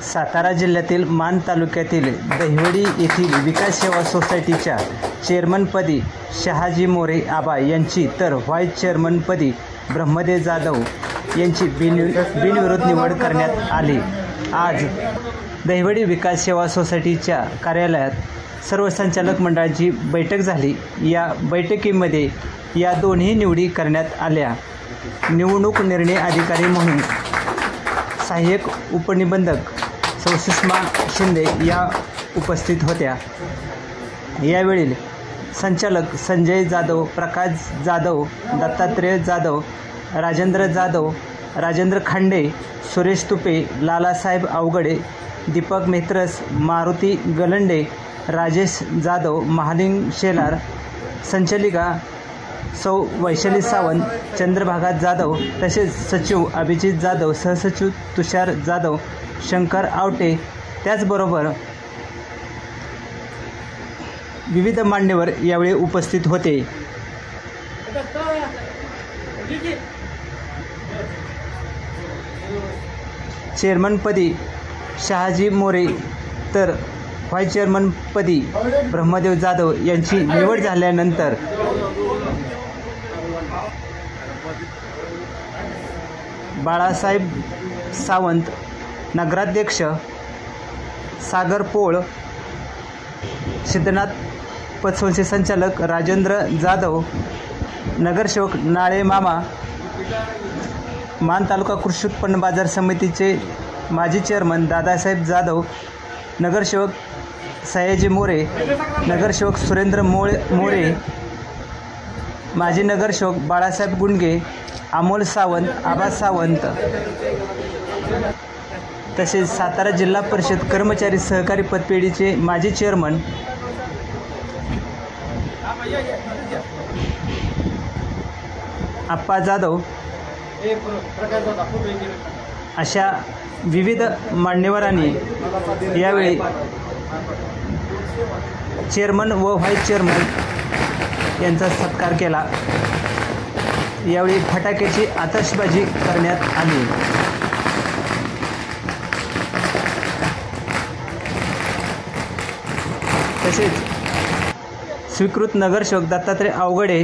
सातारा जिल्ह्यातील मान तालुक्यातील दहिवडी येथील विकास सेवा सोसायटीच्या चेअरमनपदी शहाजी मोरे आबा यांची तर व्हाईस चेअरमनपदी ब्रह्मदेव जाधव यांची बिनविरोध निवड करण्यात आली। आज दहिवडी विकास सेवा सोसायटीच्या कार्यालयात सर्व संचालक मंडळाची बैठक झाली। या बैठकीमध्ये या दोन्ही निवडी करण्यात आल्या। निवडणूक निर्णय अधिकारी म्हणून सहाय्यक उपनिबंधक सुषमा शिंदे या उपस्थित होत्या। यावेळी संचालक संजय जाधव, प्रकाश जाधव, दत्तात्रय जाधव, राजेंद्र जाधव, राजेंद्र खांडे, सुरेश तुपे, लालासाहेब अवघडे, दीपक मेहत्रस, मारुती गलंडे, राजेश जाधव, महालिंग शेलार, संचालिका सौ वैशाली सावंत, चंद्रभागा जाधव, तसेच सचिव अभिजित जाधव, सहसचिव तुषार जाधव, शंकर आवटे, त्याचबरोबर विविध मान्यवर यावेळी उपस्थित होते। चेअरमनपदी शहाजी मोरे तर व्हाईस चेअरमनपदी ब्रह्मदेव जाधव यांची निवड झाल्यानंतर बाळासाहेब सावंत, नगराध्यक्ष सागर पोळ, सिद्धनाथ पतसंस्थे संचालक राजेंद्र जाधव, नगरसेवक नाळे मामा, मान तालुका कृषी उत्पन्न बाजार समितीचे माजी चेअरमन दादासाहेब जाधव, नगरसेवक सयाजी मोरे, नगरसेवक सुरेंद्र मोरे, माजी नगरसेवक बाळासाहेब गुंडगे, अमोल सावंत, आबा सावंत, तसेच सातारा जिल्हा परिषद कर्मचारी सहकारी पतपेढीचे माजी चेअरमन आप्पा जाधव अशा विविध मान्यवरांनी यावेळी चेअरमन व व्हाईस चेअरमन यांचा सत्कार केला। यावेळी फटाक्याची आतषबाजी करण्यात आली। तसेच स्वीकृत नगरसेवक दत्तात्रय अवघडे,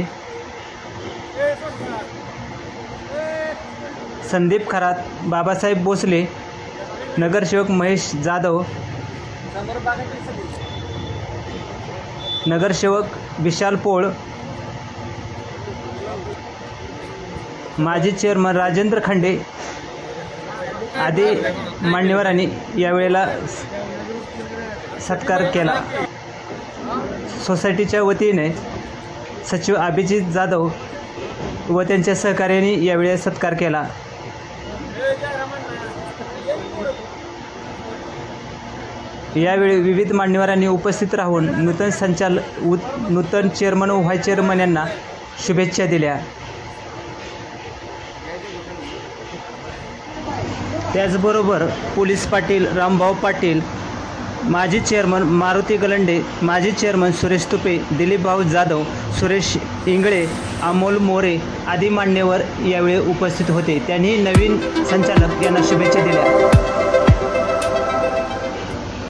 संदीप खरात, बाबासाहेब भोसले, नगरसेवक महेश जाधव, नगरसेवक विशाल पोळ, माजी चेअरमन राजेंद्र खांडे आदी मान्यवरांनी यावेळेला सत्कार केला। सोसायटीच्या वतीने सचिव अभिजित जाधव व त्यांच्या सहकार्याने यावेळी सत्कार केला। यावेळी विविध मान्यवरांनी उपस्थित राहून नूतन चेअरमन व व्हाईस चेअरमन यांना शुभेच्छा दिल्या। त्याचबरोबर पोलीस पाटील रामभाऊ पाटील, माजी चेअरमन मारुती गलंडे, माजी चेअरमन सुरेश तुपे, दिलीप भाऊ जाधव, सुरेश इंगळे, अमोल मोरे आदी मान्यवर यावेळी उपस्थित होते। त्यांनी नवीन संचालक यांना शुभेच्छा दिल्या।